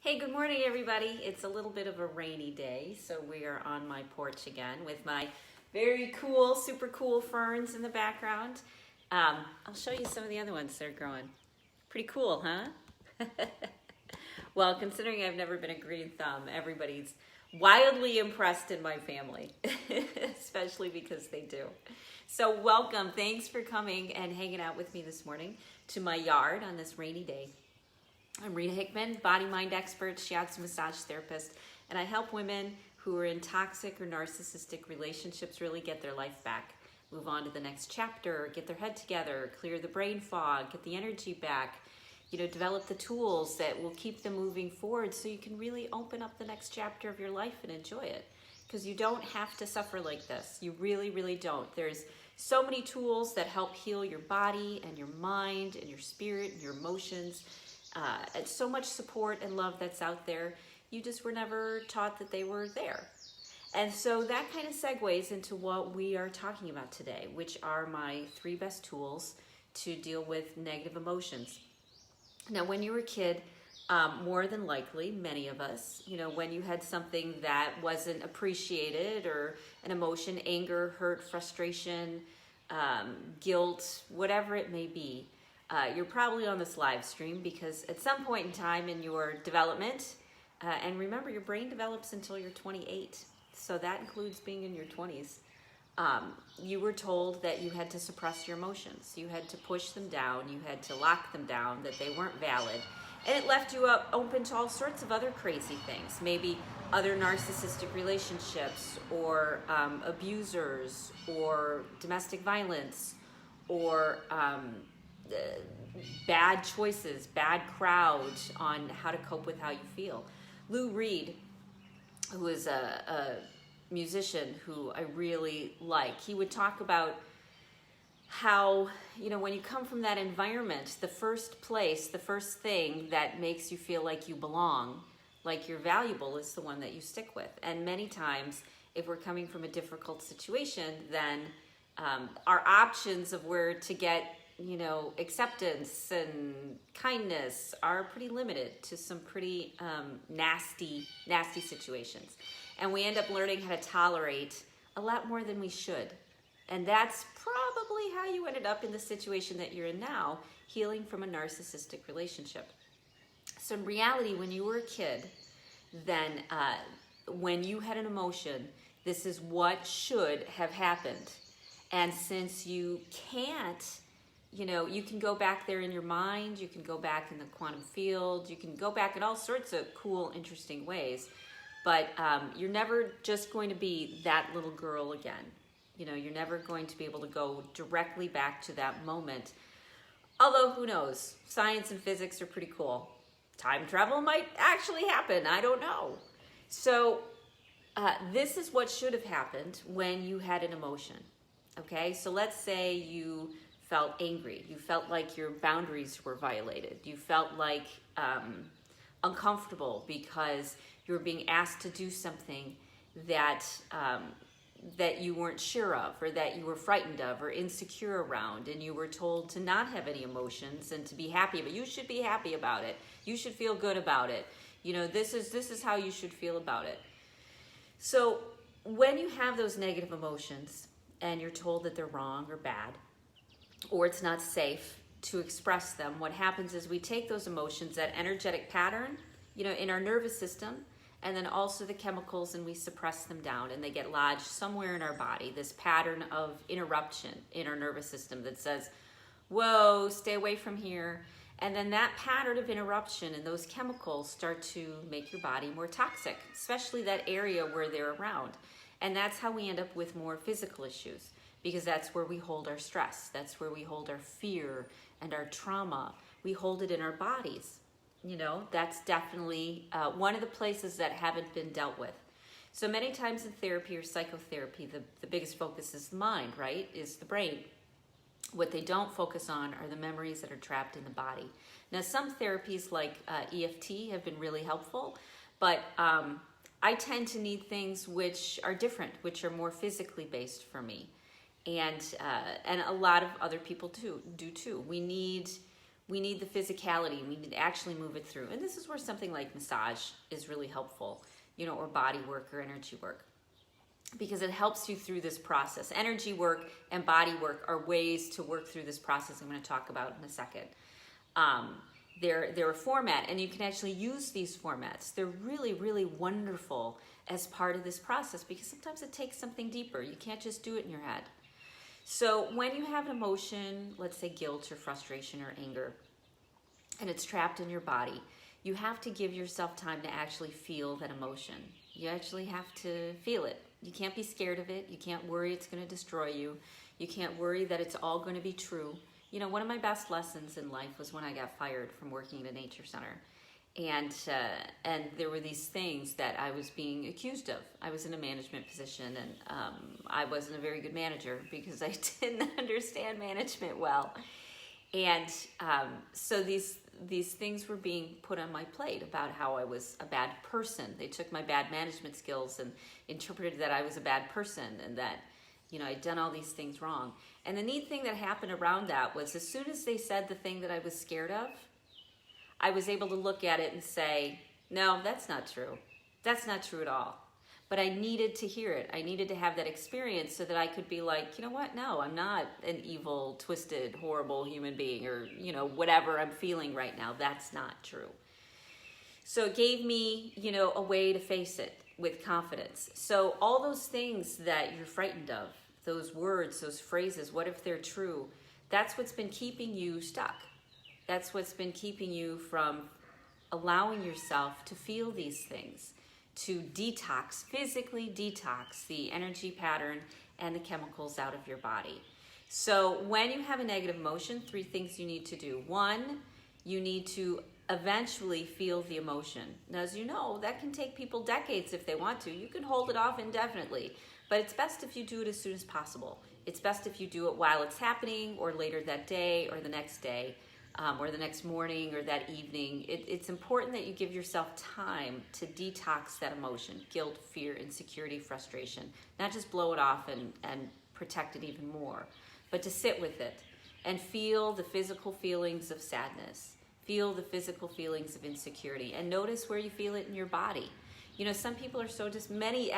Hey, good morning, everybody. It's a little bit of a rainy day, so we are on my porch again with my very cool, super cool ferns in the background. I'll show you some of the other ones that are growing. Pretty cool, huh? Well, considering I've never been a green thumb, everybody's wildly impressed in my family, especially because they do. So welcome. Thanks for coming and hanging out with me this morning to my yard on this rainy day. I'm Rita Hickman, body-mind expert, shiatsu massage therapist, and I help women who are in toxic or narcissistic relationships really get their life back, move on to the next chapter, get their head together, clear the brain fog, get the energy back, develop the tools that will keep them moving forward so you can really open up the next chapter of your life and enjoy it. Because you don't have to suffer like this. You really, really don't. There's so many tools that help heal your body and your mind and your spirit and your emotions. And so much support and love that's out there. You just were never taught that they were there. And so that kind of segues into what we are talking about today, which are my 3 best tools to deal with negative emotions. Now, when you were a kid, more than likely, many of us, when you had something that wasn't appreciated or an emotion, anger, hurt, frustration, guilt, whatever it may be, you're probably on this live stream because at some point in time in your development, and remember your brain develops until you're 28, so that includes being in your 20s, you were told that you had to suppress your emotions. You had to push them down, you had to lock them down, that they weren't valid. And it left you open to all sorts of other crazy things, maybe other narcissistic relationships or abusers or domestic violence or bad choices, bad crowd on how to cope with how you feel. Lou Reed, who is a musician who I really like, he would talk about how, when you come from that environment, the first thing that makes you feel like you belong, like you're valuable, is the one that you stick with. And many times, if we're coming from a difficult situation, then our options of where to get acceptance and kindness are pretty limited to some pretty nasty situations. And we end up learning how to tolerate a lot more than we should. And that's probably how you ended up in the situation that you're in now, healing from a narcissistic relationship. So in reality, when you were a kid, then when you had an emotion, this is what should have happened. And since you can't, you can go back there in your mind, you can go back in the quantum field, you can go back in all sorts of cool, interesting ways, but you're never just going to be that little girl again. You're never going to be able to go directly back to that moment. Although, who knows? Science and physics are pretty cool. Time travel might actually happen. I don't know. So this is what should have happened when you had an emotion. Okay, so let's say you felt angry. You felt like your boundaries were violated. You felt like uncomfortable because you were being asked to do something that that you weren't sure of, or that you were frightened of or insecure around, and you were told to not have any emotions and to be happy, but you should be happy about it. You should feel good about it. This is how you should feel about it. So when you have those negative emotions and you're told that they're wrong or bad, or it's not safe to express them, what happens is we take those emotions, that energetic pattern, in our nervous system, and then also the chemicals, and we suppress them down, and they get lodged somewhere in our body, this pattern of interruption in our nervous system that says, whoa, stay away from here. And then that pattern of interruption and those chemicals start to make your body more toxic, especially that area where they're around. And that's how we end up with more physical issues, because that's where we hold our stress. That's where we hold our fear and our trauma. We hold it in our bodies. That's definitely one of the places that haven't been dealt with. So many times in therapy or psychotherapy, the biggest focus is the mind, right? Is the brain. What they don't focus on are the memories that are trapped in the body. Now, some therapies like EFT have been really helpful, but I tend to need things which are different, which are more physically based for me. And a lot of other people do too. We need we need the physicality. We need to actually move it through. And this is where something like massage is really helpful, you know, or body work or energy work, because it helps you through this process. Energy work and body work are ways to work through this process I'm going to talk about in a second. They're a format, and you can actually use these formats. They're really, really wonderful as part of this process, because sometimes it takes something deeper. You can't just do it in your head. So when you have an emotion, let's say guilt or frustration or anger, and it's trapped in your body, you have to give yourself time to actually feel that emotion. You actually have to feel it. You can't be scared of it. You can't worry it's going to destroy you. You can't worry that it's all going to be true. You know, one of my best lessons in life was when I got fired from working at a nature center. And there were these things that I was being accused of. I was in a management position, and I wasn't a very good manager because I didn't understand management well. And so these things were being put on my plate about how I was a bad person. They took my bad management skills and interpreted that I was a bad person, and that, you know, I'd done all these things wrong. And the neat thing that happened around that was, as soon as they said the thing that I was scared of, I was able to look at it and say, no, that's not true. That's not true at all. But I needed to hear it. I needed to have that experience so that I could be like, you know what? No, I'm not an evil, twisted, horrible human being, or, you know, whatever I'm feeling right now. That's not true. So it gave me, you know, a way to face it with confidence. So all those things that you're frightened of, those words, those phrases, what if they're true? That's what's been keeping you stuck. That's what's been keeping you from allowing yourself to feel these things, to detox, physically detox the energy pattern and the chemicals out of your body. So when you have a negative emotion, 3 things you need to do. 1, you need to eventually feel the emotion. Now, as you know, that can take people decades if they want to. You can hold it off indefinitely, but it's best if you do it as soon as possible. It's best if you do it while it's happening, or later that day, or the next day, or the next morning, or that evening. It's important that you give yourself time to detox that emotion, guilt, fear, insecurity, frustration. Not just blow it off and protect it even more, but to sit with it and feel the physical feelings of sadness. Feel the physical feelings of insecurity, and notice where you feel it in your body. You know, some people are so many,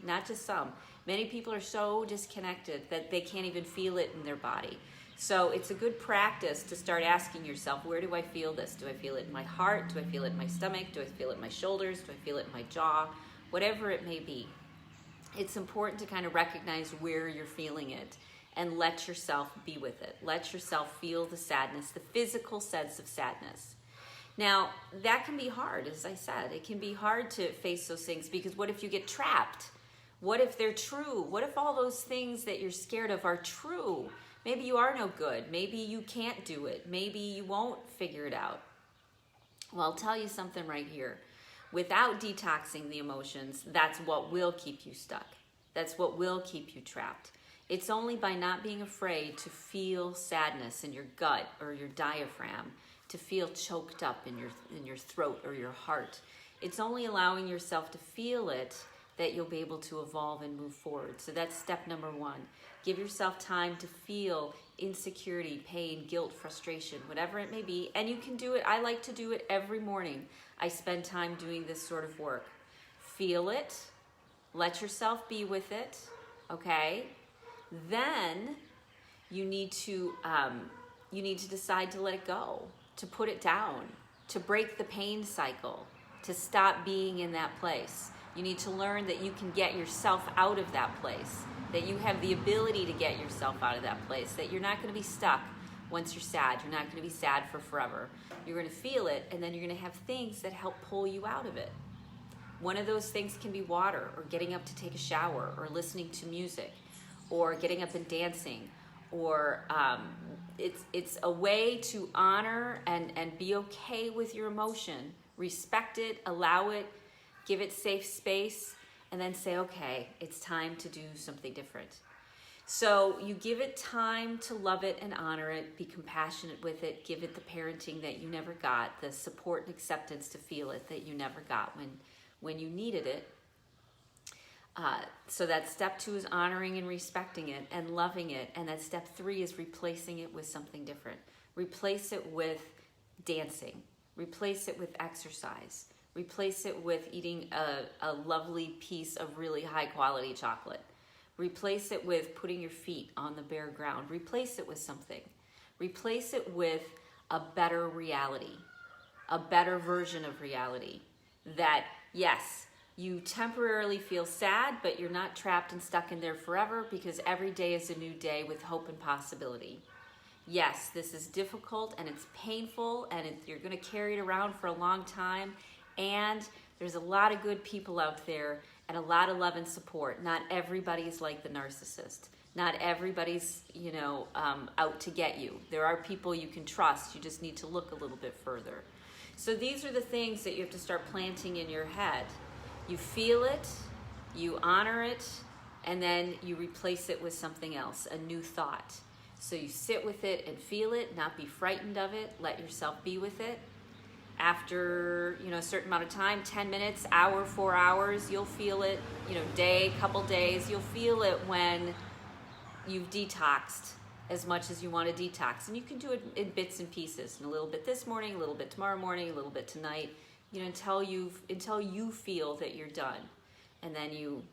not just some, many people are so disconnected that they can't even feel it in their body. So it's a good practice to start asking yourself, where do I feel this? Do I feel it in my heart? Do I feel it in my stomach? Do I feel it in my shoulders? Do I feel it in my jaw? Whatever it may be. It's important to kind of recognize where you're feeling it and let yourself be with it. Let yourself feel the sadness, the physical sense of sadness. Now, that can be hard, as I said. It can be hard to face those things, because what if you get trapped? What if they're true? What if all those things that you're scared of are true? Maybe you are no good. Maybe you can't do it. Maybe you won't figure it out. Well, I'll tell you something right here. Without detoxing the emotions, that's what will keep you stuck. That's what will keep you trapped. It's only by not being afraid to feel sadness in your gut or your diaphragm, to feel choked up in your throat or your heart. It's only allowing yourself to feel it that you'll be able to evolve and move forward. So that's step number 1. Give yourself time to feel insecurity, pain, guilt, frustration, whatever it may be. And you can do it. I like to do it every morning. I spend time doing this sort of work. Feel it. Let yourself be with it. Okay? Then you need to decide to let it go, to put it down, to break the pain cycle, to stop being in that place. You need to learn that you can get yourself out of that place, that you have the ability to get yourself out of that place, that you're not going to be stuck once you're sad. You're not going to be sad for forever. You're going to feel it, and then you're going to have things that help pull you out of it. One of those things can be water, or getting up to take a shower, or listening to music, or getting up and dancing, or it's a way to honor and be okay with your emotion, respect it, allow it, give it safe space, and then say, okay, it's time to do something different. So you give it time to love it and honor it, be compassionate with it, give it the parenting that you never got, the support and acceptance to feel it that you never got when you needed it. So that step 2 is honoring and respecting it and loving it. And that step 3 is replacing it with something different. Replace it with dancing. Replace it with exercise. Replace it with eating a lovely piece of really high quality chocolate. Replace it with putting your feet on the bare ground. Replace it with something. Replace it with a better reality, a better version of reality. That, yes, you temporarily feel sad, but you're not trapped and stuck in there forever, because every day is a new day with hope and possibility. Yes, this is difficult and it's painful, and you're going to carry it around for a long time. And there's a lot of good people out there and a lot of love and support. Not everybody's like the narcissist. Not everybody's, out to get you. There are people you can trust. You just need to look a little bit further. So these are the things that you have to start planting in your head. You feel it, you honor it, and then you replace it with something else, a new thought. So you sit with it and feel it, not be frightened of it. Let yourself be with it. After, a certain amount of time, 10 minutes, hour, 4 hours, you'll feel it, day, couple days, you'll feel it when you've detoxed as much as you want to detox. And you can do it in bits and pieces, and a little bit this morning, a little bit tomorrow morning, a little bit tonight, until you feel that you're done. And then you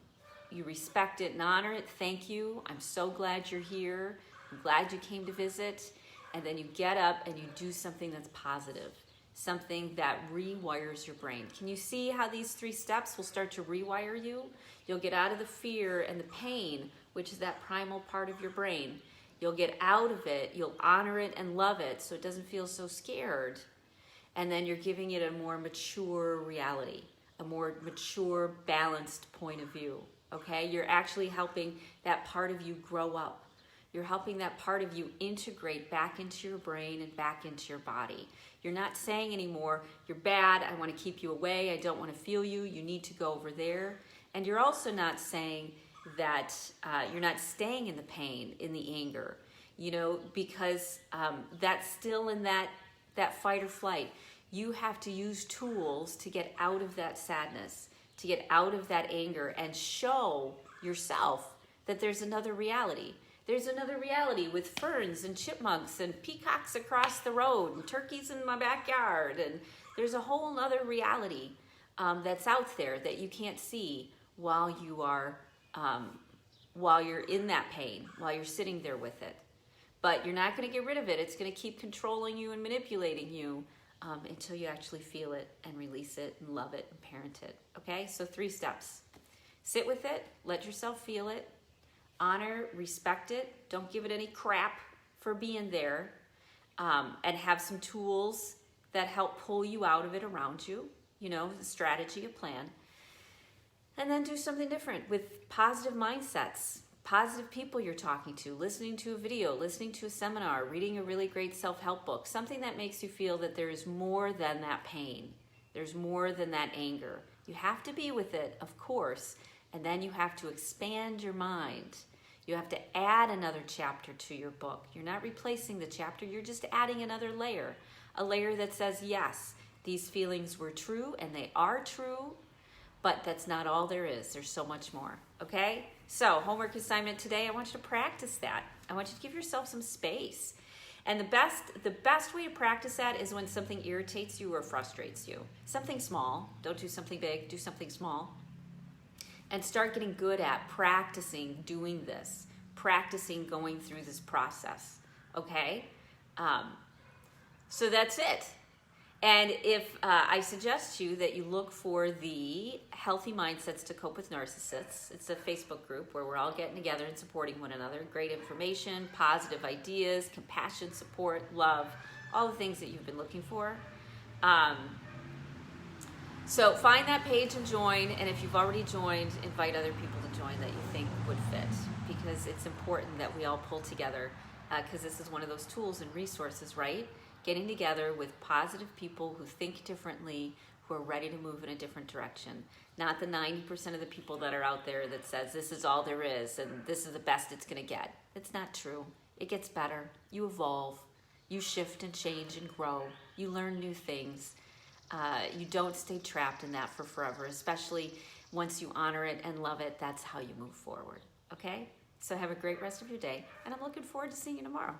respect it and honor it. Thank you. I'm so glad you're here. I'm glad you came to visit. And then you get up and you do something that's positive. Something that rewires your brain. Can you see how these 3 steps will start to rewire you? You'll get out of the fear and the pain, which is that primal part of your brain. You'll get out of it, you'll honor it and love it so it doesn't feel so scared. And then you're giving it a more mature reality, a more mature, balanced point of view. Okay? You're actually helping that part of you grow up. You're helping that part of you integrate back into your brain and back into your body. You're not saying anymore, you're bad, I want to keep you away, I don't want to feel you, you need to go over there. And you're also not saying that you're not staying in the pain, in the anger, because that's still in that fight or flight. You have to use tools to get out of that sadness, to get out of that anger, and show yourself that there's another reality. There's another reality with ferns and chipmunks and peacocks across the road and turkeys in my backyard. And there's a whole other reality that's out there that you can't see while you're in that pain, while you're sitting there with it. But you're not going to get rid of it. It's going to keep controlling you and manipulating you until you actually feel it and release it and love it and parent it. Okay? So 3 steps. Sit with it. Let yourself feel it. Honor, respect it. Don't give it any crap for being there. And have some tools that help pull you out of it around you. The strategy, a plan. And then do something different with positive mindsets, positive people you're talking to, listening to a video, listening to a seminar, reading a really great self-help book, something that makes you feel that there is more than that pain. There's more than that anger. You have to be with it, of course, and then you have to expand your mind. You have to add another chapter to your book. You're not replacing the chapter, you're just adding another layer. A layer that says, yes, these feelings were true and they are true, but that's not all there is. There's so much more, okay? So, homework assignment today, I want you to practice that. I want you to give yourself some space. And the best way to practice that is when something irritates you or frustrates you. Something small. Don't do something big, do something small. And start getting good at practicing doing this, practicing going through this process, okay? So that's it. And if I suggest to you that you look for the Healthy Mindsets to Cope with Narcissists. It's a Facebook group where we're all getting together and supporting one another. Great information, positive ideas, compassion, support, love, all the things that you've been looking for. So find that page and join, and if you've already joined, invite other people to join that you think would fit, because it's important that we all pull together, because this is one of those tools and resources, right? Getting together with positive people who think differently, who are ready to move in a different direction. Not the 90% of the people that are out there that says this is all there is and this is the best it's going to get. It's not true. It gets better. You evolve. You shift and change and grow. You learn new things. You don't stay trapped in that for forever, especially once you honor it and love it. That's how you move forward. Okay? So have a great rest of your day, and I'm looking forward to seeing you tomorrow.